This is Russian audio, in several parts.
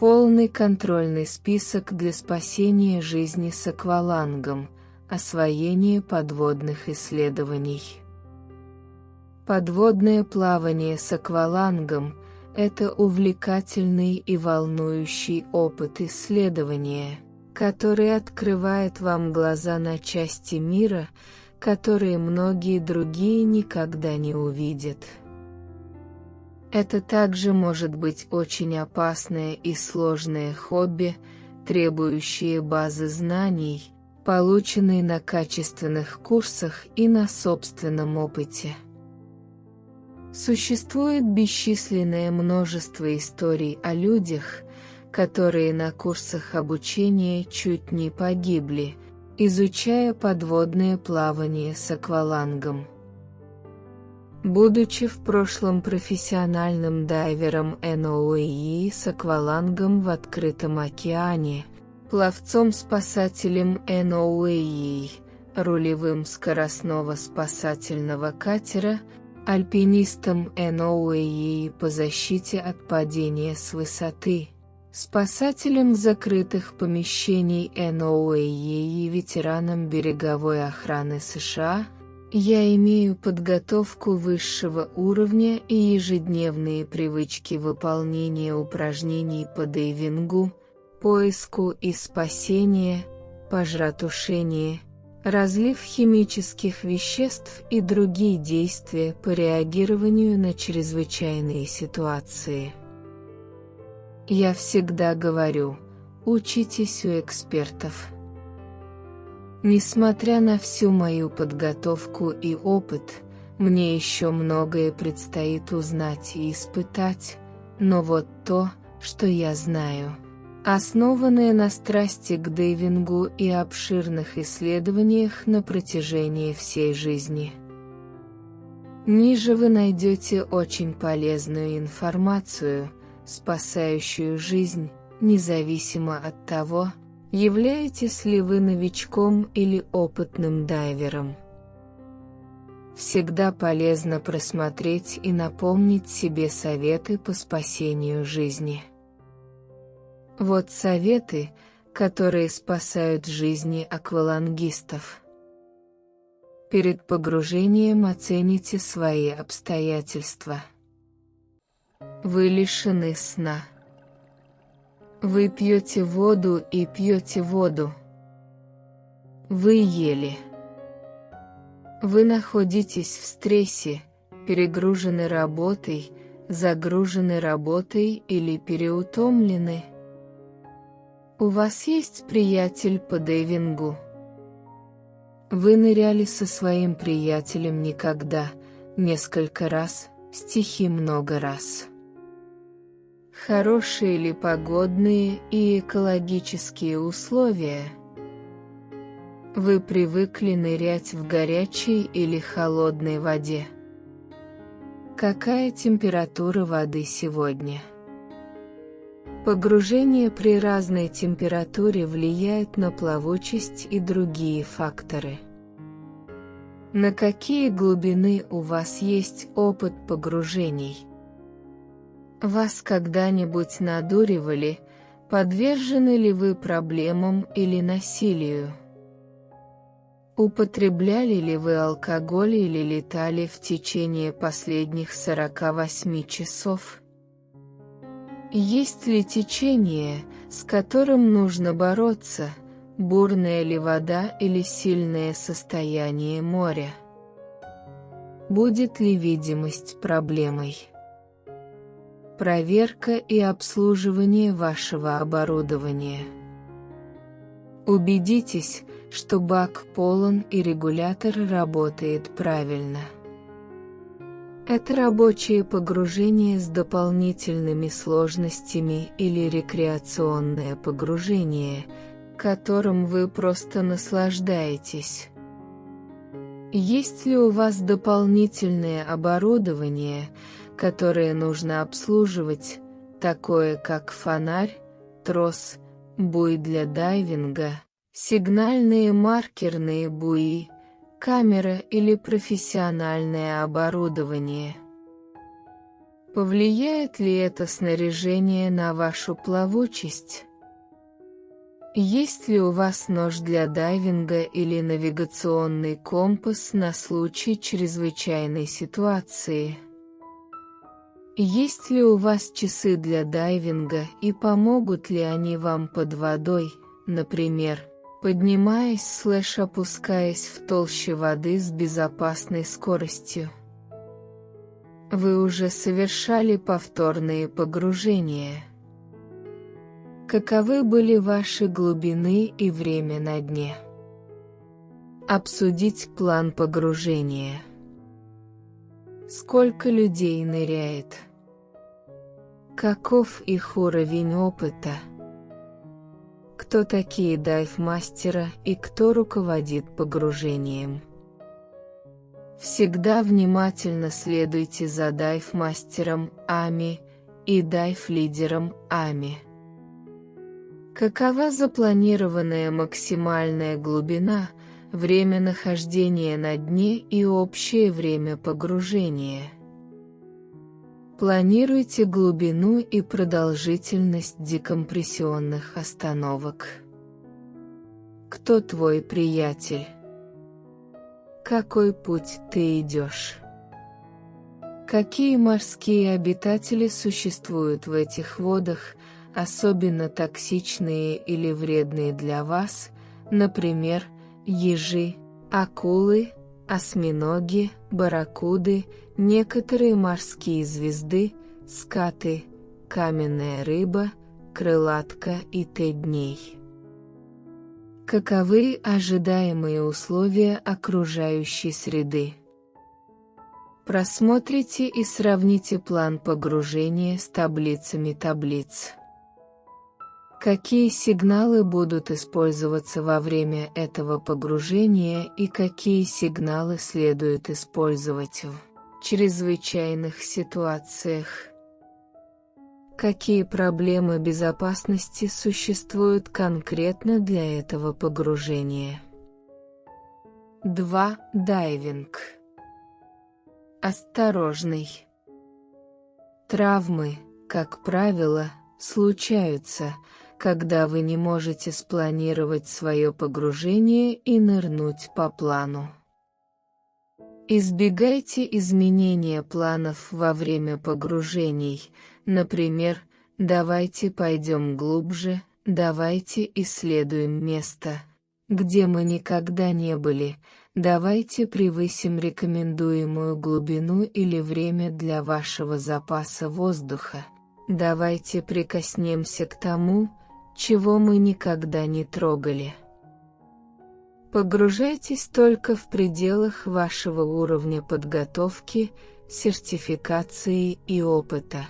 Полный контрольный список для спасения жизни с аквалангом, освоение подводных исследований. Подводное плавание с аквалангом – это увлекательный и волнующий опыт исследования, который открывает вам глаза на части мира, которые многие другие никогда не увидят. Это также может быть очень опасное и сложное хобби, требующее базы знаний, полученной на качественных курсах и на собственном опыте. Существует бесчисленное множество историй о людях, которые на курсах обучения чуть не погибли, изучая подводное плавание с аквалангом. Будучи в прошлом профессиональным дайвером NOAA с аквалангом в открытом океане, пловцом-спасателем NOAA, рулевым скоростного спасательного катера, альпинистом NOAA по защите от падения с высоты, спасателем закрытых помещений NOAA и ветераном береговой охраны США, я имею подготовку высшего уровня и ежедневные привычки выполнения упражнений по дайвингу, поиску и спасения, пожаротушения, разлив химических веществ и другие действия по реагированию на чрезвычайные ситуации. Я всегда говорю, учитесь у экспертов. Несмотря на всю мою подготовку и опыт, мне еще многое предстоит узнать и испытать, но вот то, что я знаю, основанное на страсти к дайвингу и обширных исследованиях на протяжении всей жизни. Ниже вы найдете очень полезную информацию, спасающую жизнь, независимо от того, являетесь ли вы новичком или опытным дайвером. Всегда полезно просмотреть и напомнить себе советы по спасению жизни. Вот советы, которые спасают жизни аквалангистов. Перед погружением оцените свои обстоятельства. Вы лишены сна. Вы пьете воду и пьете воду. Вы ели. Вы находитесь в стрессе, перегружены работой, загружены работой или переутомлены. У вас есть приятель по дайвингу? Вы ныряли со своим приятелем никогда, несколько раз, стихи много раз. Хорошие ли погодные и экологические условия? Вы привыкли нырять в горячей или холодной воде? Какая температура воды сегодня? Погружение при разной температуре влияет на плавучесть и другие факторы. На какие глубины у вас есть опыт погружений? Вас когда-нибудь надуривали, подвержены ли вы проблемам или насилию? Употребляли ли вы алкоголь или летали в течение последних 48 часов? Есть ли течение, с которым нужно бороться, бурная ли вода или сильное состояние моря? Будет ли видимость проблемой? Проверка и обслуживание вашего оборудования. Убедитесь, что бак полон и регулятор работает правильно. Это рабочее погружение с дополнительными сложностями или рекреационное погружение, которым вы просто наслаждаетесь. Есть ли у вас дополнительное оборудование, которое нужно обслуживать, такое как фонарь, трос, буй для дайвинга, сигнальные маркерные буи, камера или профессиональное оборудование? Повлияет ли это снаряжение на вашу плавучесть? Есть ли у вас нож для дайвинга или навигационный компас на случай чрезвычайной ситуации? Есть ли у вас часы для дайвинга и помогут ли они вам под водой, например, поднимаясь/опускаясь в толще воды с безопасной скоростью? Вы уже совершали повторные погружения. Каковы были ваши глубины и время на дне? Обсудить план погружения. Сколько людей ныряет? Каков их уровень опыта? Кто такие дайв-мастера и кто руководит погружением? Всегда внимательно следуйте за дайв-мастером Ами и дайв-лидером Ами. Какова запланированная максимальная глубина, время нахождения на дне и общее время погружения? Планируйте глубину и продолжительность декомпрессионных остановок. Кто твой приятель? Какой путь ты идешь? Какие морские обитатели существуют в этих водах, особенно токсичные или вредные для вас, например, ежи, акулы, осьминоги, барракуды, некоторые морские звезды, скаты, каменная рыба, крылатка и т.д. Каковы ожидаемые условия окружающей среды? Просмотрите и сравните план погружения с таблицами таблиц. Какие сигналы будут использоваться во время этого погружения и какие сигналы следует использовать в чрезвычайных ситуациях? Какие проблемы безопасности существуют конкретно для этого погружения? 2. Дайвинг. Осторожный. Травмы, как правило, случаются, когда вы не можете спланировать свое погружение и нырнуть по плану. Избегайте изменения планов во время погружений, например, давайте пойдем глубже, давайте исследуем место, где мы никогда не были, давайте превысим рекомендуемую глубину или время для вашего запаса воздуха, давайте прикоснемся к тому, чего мы никогда не трогали. Погружайтесь только в пределах вашего уровня подготовки, сертификации и опыта.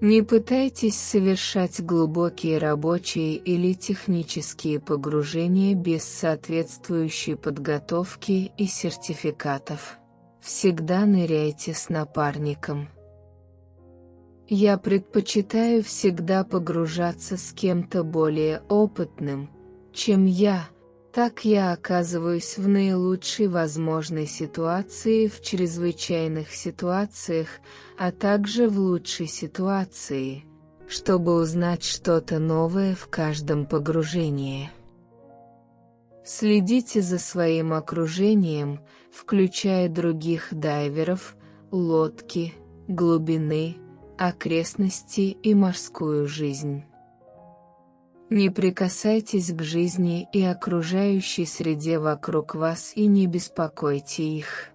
Не пытайтесь совершать глубокие рабочие или технические погружения без соответствующей подготовки и сертификатов. Всегда ныряйте с напарником. Я предпочитаю всегда погружаться с кем-то более опытным, чем я, так я оказываюсь в наилучшей возможной ситуации в чрезвычайных ситуациях, а также в лучшей ситуации, чтобы узнать что-то новое в каждом погружении. Следите за своим окружением, включая других дайверов, лодки, глубины, окрестности и морскую жизнь. Не прикасайтесь к жизни и окружающей среде вокруг вас и не беспокойте их.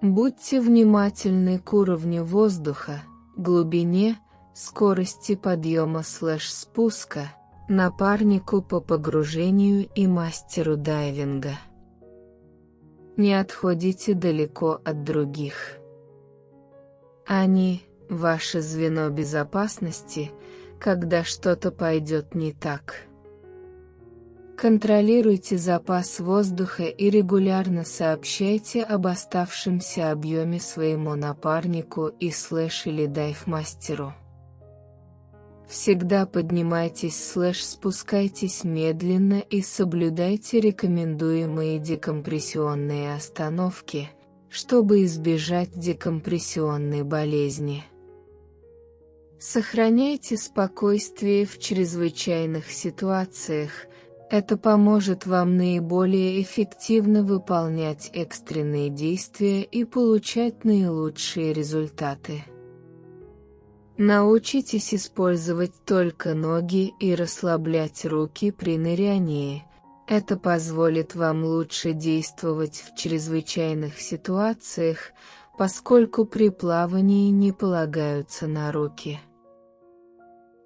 Будьте внимательны к уровню воздуха, глубине, скорости подъема/спуска, напарнику по погружению и мастеру дайвинга. Не отходите далеко от других. Они – ваше звено безопасности, когда что-то пойдет не так. Контролируйте запас воздуха и регулярно сообщайте об оставшемся объеме своему напарнику или дайв-мастеру. Всегда поднимайтесь/спускайтесь медленно и соблюдайте рекомендуемые декомпрессионные остановки, чтобы избежать декомпрессионной болезни. Сохраняйте спокойствие в чрезвычайных ситуациях, это поможет вам наиболее эффективно выполнять экстренные действия и получать наилучшие результаты. Научитесь использовать только ноги и расслаблять руки при нырянии. Это позволит вам лучше действовать в чрезвычайных ситуациях, поскольку при плавании не полагаются на руки.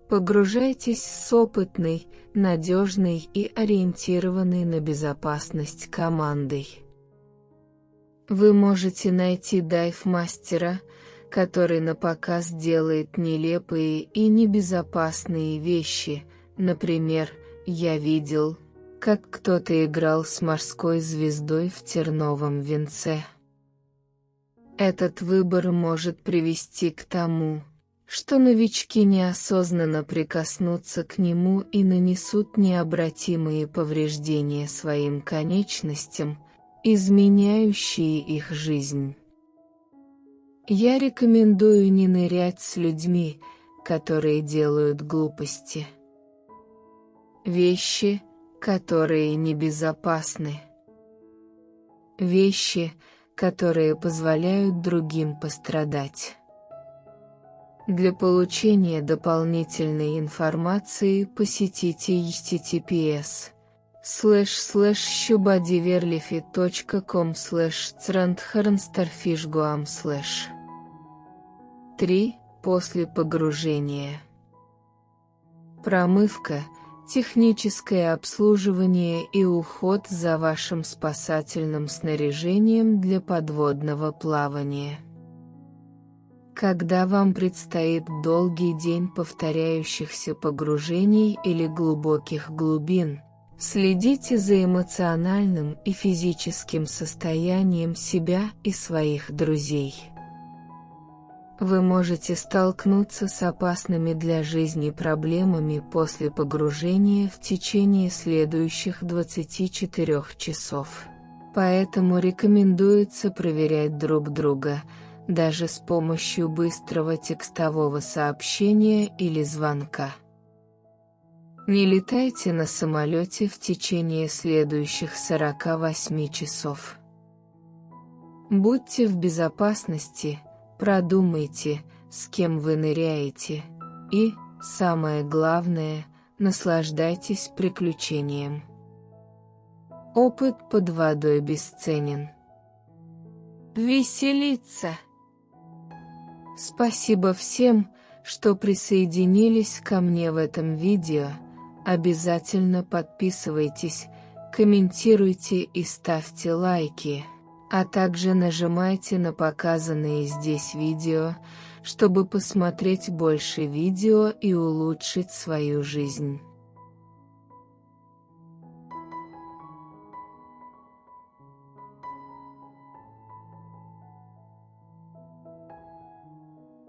Погружайтесь с опытной, надежной и ориентированной на безопасность командой. Вы можете найти дайв-мастера, который напоказ делает нелепые и небезопасные вещи. Например, я видел, как кто-то играл с морской звездой в терновом венце. Этот выбор может привести к тому, что новички неосознанно прикоснутся к нему и нанесут необратимые повреждения своим конечностям, изменяющие их жизнь. Я рекомендую не нырять с людьми, которые делают глупости. Вещи, которые небезопасны. Вещи, которые позволяют другим пострадать. Для получения дополнительной информации посетите https://shubadiverlifi.com/strandharnstarfishguam/ 3. После погружения. Промывка, техническое обслуживание и уход за вашим спасательным снаряжением для подводного плавания. Когда вам предстоит долгий день повторяющихся погружений или глубоких глубин, следите за эмоциональным и физическим состоянием себя и своих друзей. Вы можете столкнуться с опасными для жизни проблемами после погружения в течение следующих 24 часов. Поэтому рекомендуется проверять друг друга, даже с помощью быстрого текстового сообщения или звонка. Не летайте на самолете в течение следующих 48 часов. Будьте в безопасности, продумайте, с кем вы ныряете, и, самое главное, наслаждайтесь приключением. Опыт под водой бесценен. Веселиться! Спасибо всем, что присоединились ко мне в этом видео. Обязательно подписывайтесь, комментируйте и ставьте лайки, а также нажимайте на показанные здесь видео, чтобы посмотреть больше видео и улучшить свою жизнь.